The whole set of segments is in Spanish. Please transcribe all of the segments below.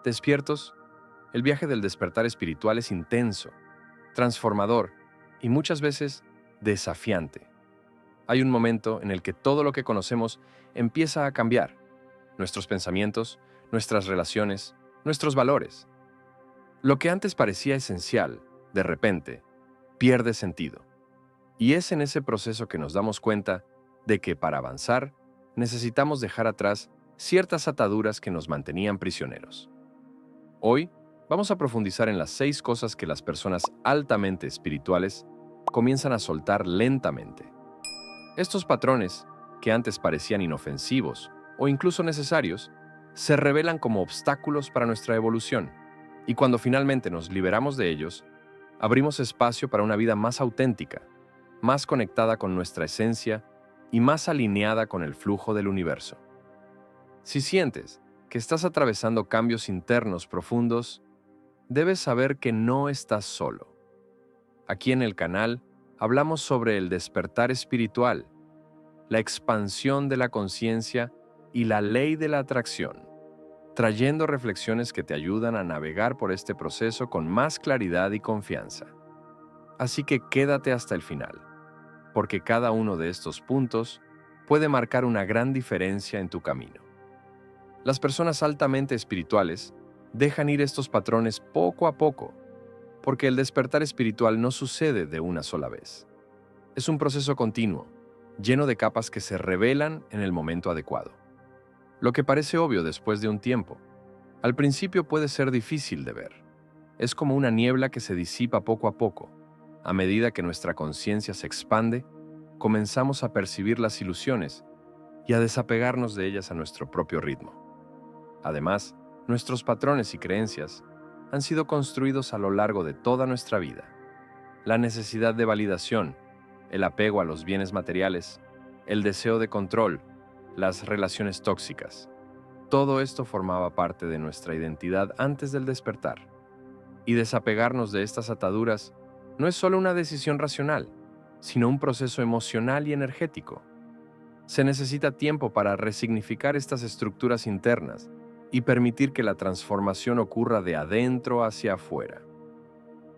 Despiertos, el viaje del despertar espiritual es intenso, transformador y muchas veces desafiante. Hay un momento en el que todo lo que conocemos empieza a cambiar: nuestros pensamientos, nuestras relaciones, nuestros valores. Lo que antes parecía esencial, de repente, pierde sentido. Y es en ese proceso que nos damos cuenta de que para avanzar necesitamos dejar atrás ciertas ataduras que nos mantenían prisioneros. Hoy vamos a profundizar en las 6 cosas que las personas altamente espirituales comienzan a soltar lentamente. Estos patrones, que antes parecían inofensivos o incluso necesarios, se revelan como obstáculos para nuestra evolución, y cuando finalmente nos liberamos de ellos, abrimos espacio para una vida más auténtica, más conectada con nuestra esencia y más alineada con el flujo del universo. Si sientes que estás atravesando cambios internos profundos, debes saber que no estás solo. Aquí en el canal hablamos sobre el despertar espiritual, la expansión de la conciencia y la ley de la atracción, trayendo reflexiones que te ayudan a navegar por este proceso con más claridad y confianza. Así que quédate hasta el final, porque cada uno de estos puntos puede marcar una gran diferencia en tu camino. Las personas altamente espirituales dejan ir estos patrones poco a poco, porque el despertar espiritual no sucede de una sola vez. Es un proceso continuo, lleno de capas que se revelan en el momento adecuado. Lo que parece obvio después de un tiempo, al principio puede ser difícil de ver. Es como una niebla que se disipa poco a poco. A medida que nuestra conciencia se expande, comenzamos a percibir las ilusiones y a desapegarnos de ellas a nuestro propio ritmo. Además, nuestros patrones y creencias han sido construidos a lo largo de toda nuestra vida. La necesidad de validación, el apego a los bienes materiales, el deseo de control, las relaciones tóxicas. Todo esto formaba parte de nuestra identidad antes del despertar. Y desapegarnos de estas ataduras no es solo una decisión racional, sino un proceso emocional y energético. Se necesita tiempo para resignificar estas estructuras internas y permitir que la transformación ocurra de adentro hacia afuera.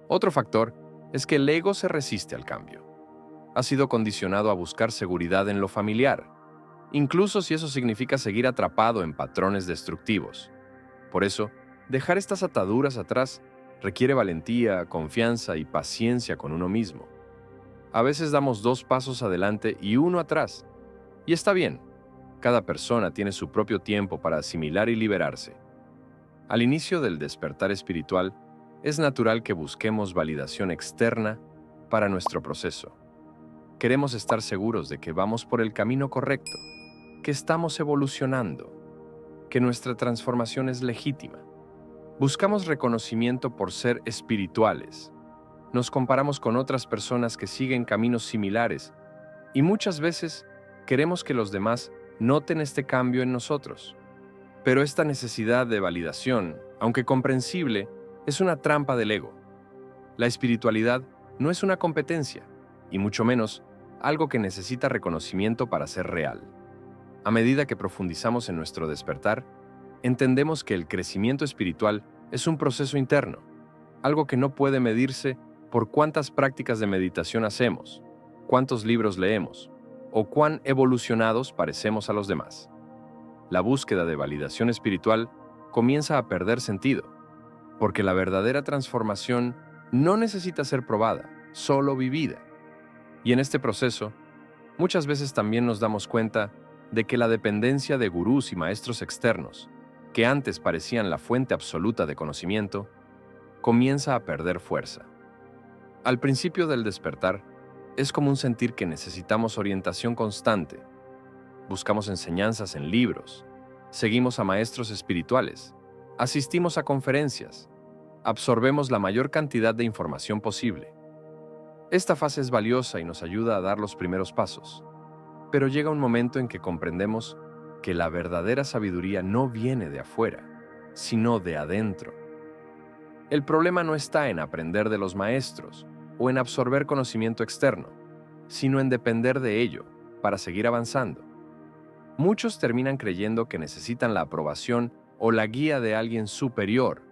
Otro factor es que el ego se resiste al cambio. Ha sido condicionado a buscar seguridad en lo familiar, incluso si eso significa seguir atrapado en patrones destructivos. Por eso, dejar estas ataduras atrás requiere valentía, confianza y paciencia con uno mismo. A veces damos 2 pasos adelante y 1 atrás, y está bien. Cada persona tiene su propio tiempo para asimilar y liberarse. Al inicio del despertar espiritual, es natural que busquemos validación externa para nuestro proceso. Queremos estar seguros de que vamos por el camino correcto, que estamos evolucionando, que nuestra transformación es legítima. Buscamos reconocimiento por ser espirituales. Nos comparamos con otras personas que siguen caminos similares y muchas veces queremos que los demás noten este cambio en nosotros. Pero esta necesidad de validación, aunque comprensible, es una trampa del ego. La espiritualidad no es una competencia, y mucho menos algo que necesita reconocimiento para ser real. A medida que profundizamos en nuestro despertar, entendemos que el crecimiento espiritual es un proceso interno, algo que no puede medirse por cuántas prácticas de meditación hacemos, cuántos libros leemos, o cuán evolucionados parecemos a los demás. La búsqueda de validación espiritual comienza a perder sentido, porque la verdadera transformación no necesita ser probada, solo vivida. Y en este proceso, muchas veces también nos damos cuenta de que la dependencia de gurús y maestros externos, que antes parecían la fuente absoluta de conocimiento, comienza a perder fuerza. Al principio del despertar, es común sentir que necesitamos orientación constante. Buscamos enseñanzas en libros, seguimos a maestros espirituales, asistimos a conferencias, absorbemos la mayor cantidad de información posible. Esta fase es valiosa y nos ayuda a dar los primeros pasos, pero llega un momento en que comprendemos que la verdadera sabiduría no viene de afuera, sino de adentro. El problema no está en aprender de los maestros o en absorber conocimiento externo, sino en depender de ello para seguir avanzando. Muchos terminan creyendo que necesitan la aprobación o la guía de alguien superior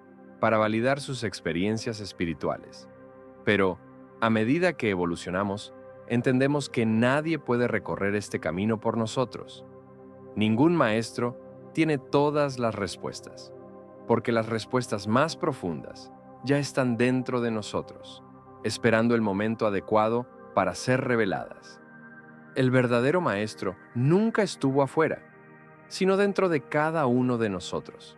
para validar sus experiencias espirituales. Pero, a medida que evolucionamos, entendemos que nadie puede recorrer este camino por nosotros. Ningún maestro tiene todas las respuestas, porque las respuestas más profundas ya están dentro de nosotros, esperando el momento adecuado para ser reveladas. El verdadero maestro nunca estuvo afuera, sino dentro de cada uno de nosotros.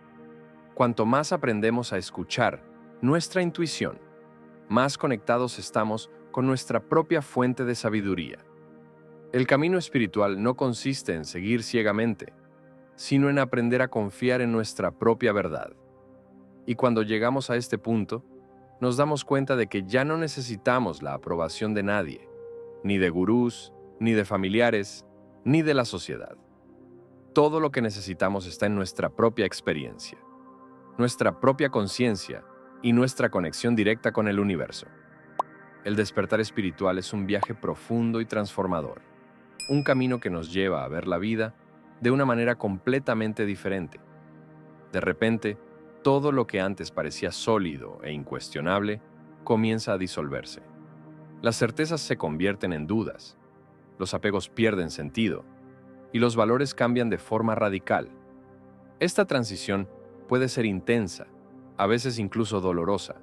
Cuanto más aprendemos a escuchar nuestra intuición, más conectados estamos con nuestra propia fuente de sabiduría. El camino espiritual no consiste en seguir ciegamente, sino en aprender a confiar en nuestra propia verdad. Y cuando llegamos a este punto, nos damos cuenta de que ya no necesitamos la aprobación de nadie, ni de gurús, ni de familiares, ni de la sociedad. Todo lo que necesitamos está en nuestra propia experiencia, nuestra propia conciencia y nuestra conexión directa con el universo. El despertar espiritual es un viaje profundo y transformador, un camino que nos lleva a ver la vida de una manera completamente diferente. De repente, todo lo que antes parecía sólido e incuestionable comienza a disolverse. Las certezas se convierten en dudas, los apegos pierden sentido y los valores cambian de forma radical. Esta transición puede ser intensa, a veces incluso dolorosa,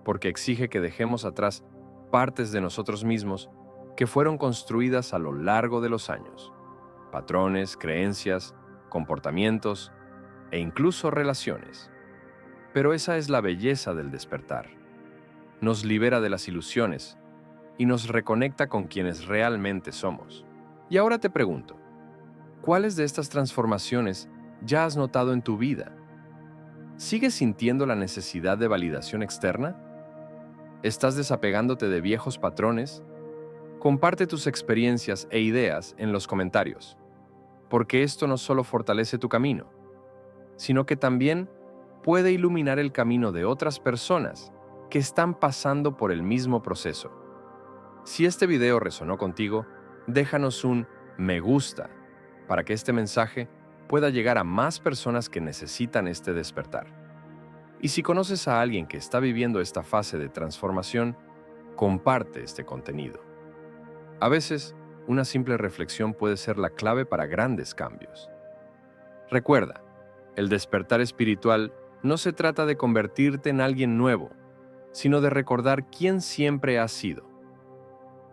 porque exige que dejemos atrás partes de nosotros mismos que fueron construidas a lo largo de los años, patrones, creencias, comportamientos e incluso relaciones. Pero esa es la belleza del despertar. Nos libera de las ilusiones y nos reconecta con quienes realmente somos. Y ahora te pregunto, ¿cuáles de estas transformaciones ya has notado en tu vida? ¿Sigues sintiendo la necesidad de validación externa? ¿Estás desapegándote de viejos patrones? Comparte tus experiencias e ideas en los comentarios, porque esto no solo fortalece tu camino, sino que también puede iluminar el camino de otras personas que están pasando por el mismo proceso. Si este video resonó contigo, déjanos un me gusta para que este mensaje pueda llegar a más personas que necesitan este despertar. Y si conoces a alguien que está viviendo esta fase de transformación, comparte este contenido. A veces, una simple reflexión puede ser la clave para grandes cambios. Recuerda, el despertar espiritual no se trata de convertirte en alguien nuevo, sino de recordar quién siempre has sido.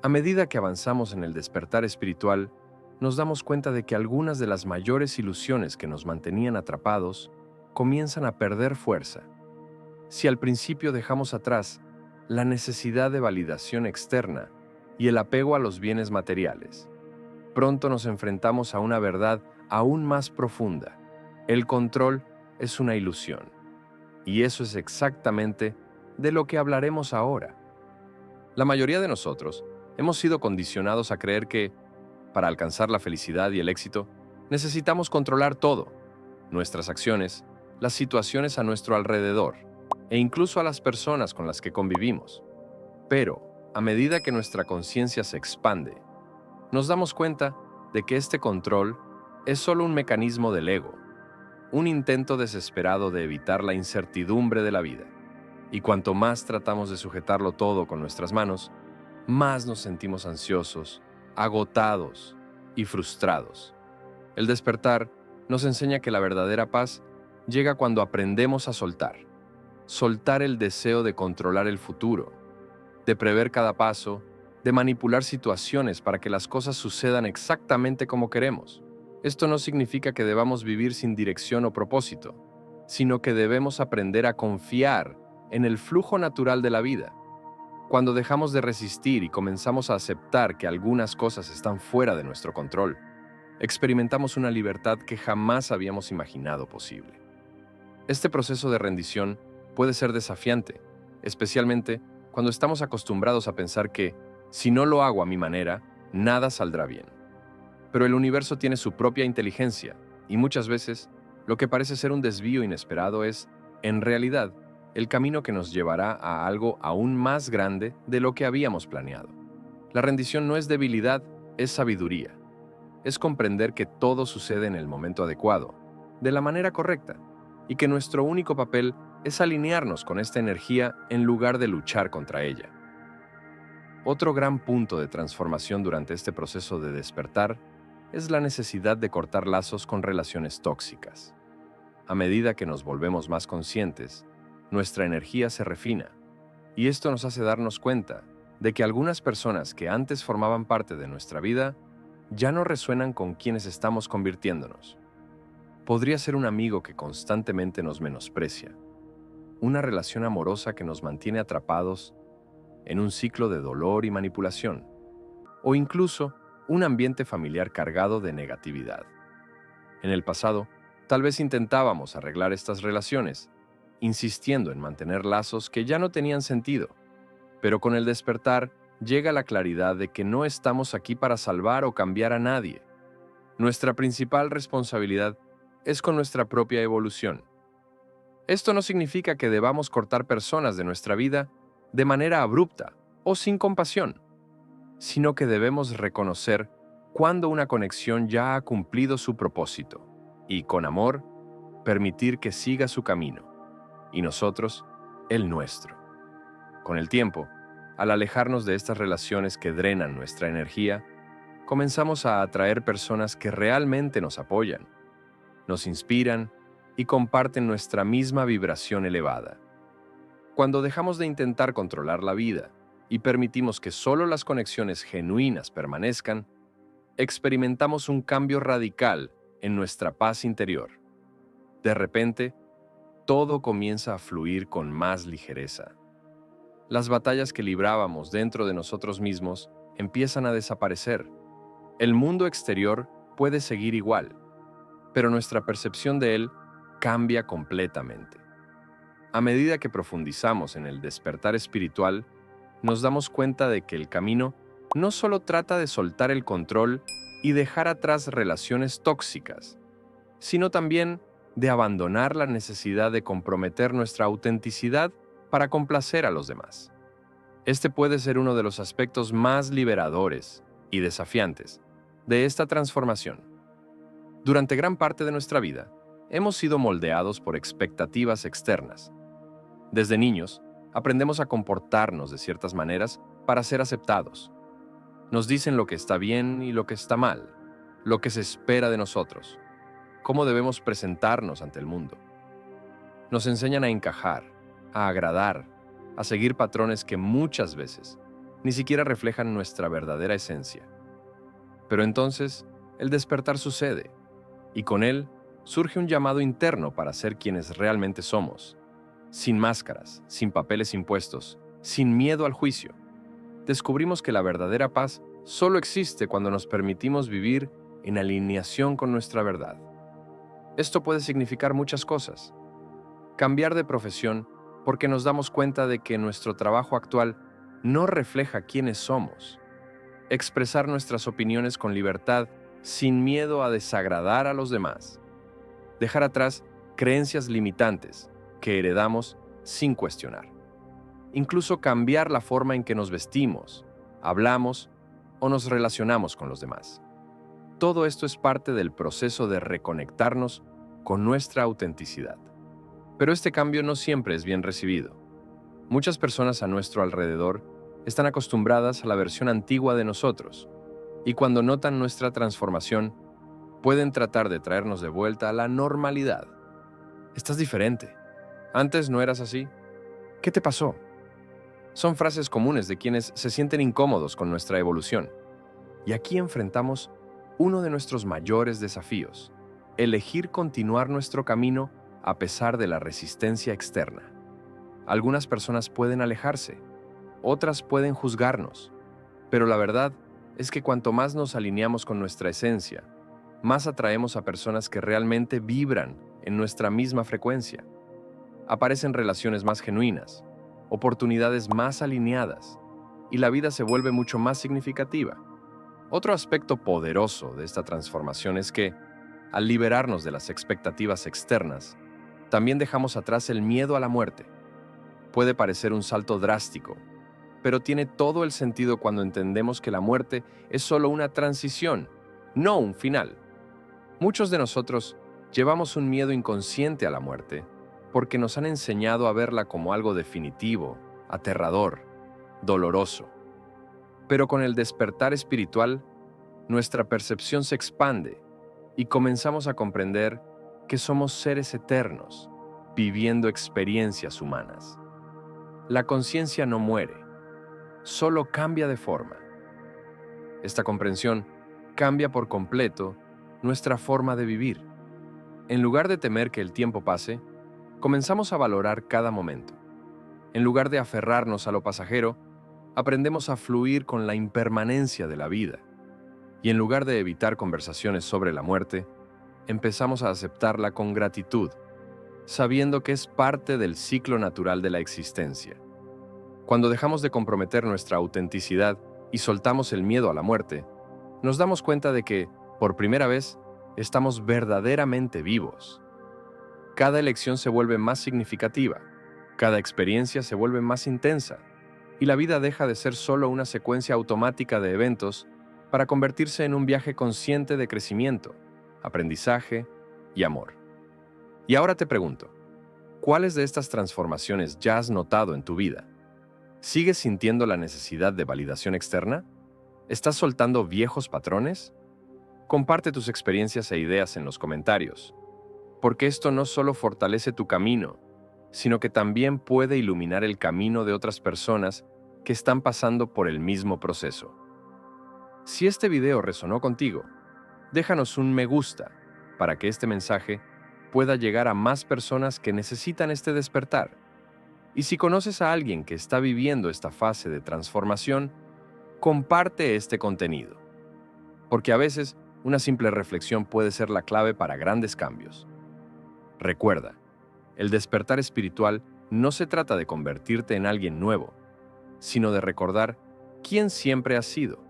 A medida que avanzamos en el despertar espiritual, nos damos cuenta de que algunas de las mayores ilusiones que nos mantenían atrapados comienzan a perder fuerza. Si al principio dejamos atrás la necesidad de validación externa y el apego a los bienes materiales, pronto nos enfrentamos a una verdad aún más profunda. El control es una ilusión. Y eso es exactamente de lo que hablaremos ahora. La mayoría de nosotros hemos sido condicionados a creer que, para alcanzar la felicidad y el éxito, necesitamos controlar todo: nuestras acciones, las situaciones a nuestro alrededor e incluso a las personas con las que convivimos. Pero, a medida que nuestra conciencia se expande, nos damos cuenta de que este control es solo un mecanismo del ego, un intento desesperado de evitar la incertidumbre de la vida. Y cuanto más tratamos de sujetarlo todo con nuestras manos, más nos sentimos ansiosos, agotados y frustrados. El despertar nos enseña que la verdadera paz llega cuando aprendemos a soltar el deseo de controlar el futuro, de prever cada paso, de manipular situaciones para que las cosas sucedan exactamente como queremos. Esto no significa que debamos vivir sin dirección o propósito, sino que debemos aprender a confiar en el flujo natural de la vida. Cuando dejamos de resistir y comenzamos a aceptar que algunas cosas están fuera de nuestro control, experimentamos una libertad que jamás habíamos imaginado posible. Este proceso de rendición puede ser desafiante, especialmente cuando estamos acostumbrados a pensar que, si no lo hago a mi manera, nada saldrá bien. Pero el universo tiene su propia inteligencia, y muchas veces, lo que parece ser un desvío inesperado es, en realidad, el camino que nos llevará a algo aún más grande de lo que habíamos planeado. La rendición no es debilidad, es sabiduría. Es comprender que todo sucede en el momento adecuado, de la manera correcta, y que nuestro único papel es alinearnos con esta energía en lugar de luchar contra ella. Otro gran punto de transformación durante este proceso de despertar es la necesidad de cortar lazos con relaciones tóxicas. A medida que nos volvemos más conscientes, nuestra energía se refina, y esto nos hace darnos cuenta de que algunas personas que antes formaban parte de nuestra vida ya no resuenan con quienes estamos convirtiéndonos. Podría ser un amigo que constantemente nos menosprecia, una relación amorosa que nos mantiene atrapados en un ciclo de dolor y manipulación, o incluso un ambiente familiar cargado de negatividad. En el pasado, tal vez intentábamos arreglar estas relaciones, insistiendo en mantener lazos que ya no tenían sentido, pero con el despertar llega la claridad de que no estamos aquí para salvar o cambiar a nadie. Nuestra principal responsabilidad es con nuestra propia evolución. Esto no significa que debamos cortar personas de nuestra vida de manera abrupta o sin compasión, sino que debemos reconocer cuando una conexión ya ha cumplido su propósito y, con amor, permitir que siga su camino, y nosotros, el nuestro. Con el tiempo, al alejarnos de estas relaciones que drenan nuestra energía, comenzamos a atraer personas que realmente nos apoyan, nos inspiran y comparten nuestra misma vibración elevada. Cuando dejamos de intentar controlar la vida y permitimos que solo las conexiones genuinas permanezcan, experimentamos un cambio radical en nuestra paz interior. De repente, todo comienza a fluir con más ligereza. Las batallas que librábamos dentro de nosotros mismos empiezan a desaparecer. El mundo exterior puede seguir igual, pero nuestra percepción de él cambia completamente. A medida que profundizamos en el despertar espiritual, nos damos cuenta de que el camino no solo trata de soltar el control y dejar atrás relaciones tóxicas, sino también de abandonar la necesidad de comprometer nuestra autenticidad para complacer a los demás. Este puede ser uno de los aspectos más liberadores y desafiantes de esta transformación. Durante gran parte de nuestra vida, hemos sido moldeados por expectativas externas. Desde niños, aprendemos a comportarnos de ciertas maneras para ser aceptados. Nos dicen lo que está bien y lo que está mal, lo que se espera de nosotros, cómo debemos presentarnos ante el mundo. Nos enseñan a encajar, a agradar, a seguir patrones que muchas veces ni siquiera reflejan nuestra verdadera esencia. Pero entonces, el despertar sucede, y con él surge un llamado interno para ser quienes realmente somos, sin máscaras, sin papeles impuestos, sin miedo al juicio. Descubrimos que la verdadera paz solo existe cuando nos permitimos vivir en alineación con nuestra verdad. Esto puede significar muchas cosas. Cambiar de profesión porque nos damos cuenta de que nuestro trabajo actual no refleja quiénes somos. Expresar nuestras opiniones con libertad, sin miedo a desagradar a los demás. Dejar atrás creencias limitantes que heredamos sin cuestionar. Incluso cambiar la forma en que nos vestimos, hablamos o nos relacionamos con los demás. Todo esto es parte del proceso de reconectarnos con nuestra autenticidad. Pero este cambio no siempre es bien recibido. Muchas personas a nuestro alrededor están acostumbradas a la versión antigua de nosotros, y cuando notan nuestra transformación, pueden tratar de traernos de vuelta a la normalidad. Estás diferente. Antes no eras así. ¿Qué te pasó? Son frases comunes de quienes se sienten incómodos con nuestra evolución. Y aquí enfrentamos uno de nuestros mayores desafíos: elegir continuar nuestro camino a pesar de la resistencia externa. Algunas personas pueden alejarse, otras pueden juzgarnos, pero la verdad es que cuanto más nos alineamos con nuestra esencia, más atraemos a personas que realmente vibran en nuestra misma frecuencia. Aparecen relaciones más genuinas, oportunidades más alineadas, y la vida se vuelve mucho más significativa. Otro aspecto poderoso de esta transformación es que, al liberarnos de las expectativas externas, también dejamos atrás el miedo a la muerte. Puede parecer un salto drástico, pero tiene todo el sentido cuando entendemos que la muerte es solo una transición, no un final. Muchos de nosotros Llevamos un miedo inconsciente a la muerte porque nos han enseñado a verla como algo definitivo, aterrador, doloroso. Pero con el despertar espiritual, nuestra percepción se expande y comenzamos a comprender que somos seres eternos, viviendo experiencias humanas. La conciencia no muere, solo cambia de forma. Esta comprensión cambia por completo nuestra forma de vivir. En lugar de temer que el tiempo pase, comenzamos a valorar cada momento. En lugar de aferrarnos a lo pasajero, aprendemos a fluir con la impermanencia de la vida. Y en lugar de evitar conversaciones sobre la muerte, empezamos a aceptarla con gratitud, sabiendo que es parte del ciclo natural de la existencia. Cuando dejamos de comprometer nuestra autenticidad y soltamos el miedo a la muerte, nos damos cuenta de que, por primera vez, estamos verdaderamente vivos. Cada elección se vuelve más significativa, cada experiencia se vuelve más intensa, y la vida deja de ser solo una secuencia automática de eventos para convertirse en un viaje consciente de crecimiento, aprendizaje y amor. Y ahora te pregunto, ¿cuáles de estas transformaciones ya has notado en tu vida? ¿Sigues sintiendo la necesidad de validación externa? ¿Estás soltando viejos patrones? Comparte tus experiencias e ideas en los comentarios, porque esto no solo fortalece tu camino, sino que también puede iluminar el camino de otras personas que están pasando por el mismo proceso. Si este video resonó contigo, déjanos un me gusta para que este mensaje pueda llegar a más personas que necesitan este despertar. Y si conoces a alguien que está viviendo esta fase de transformación, comparte este contenido, porque a veces una simple reflexión puede ser la clave para grandes cambios. Recuerda, el despertar espiritual no se trata de convertirte en alguien nuevo, sino de recordar quién siempre has sido.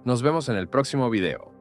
Nos vemos en el próximo video.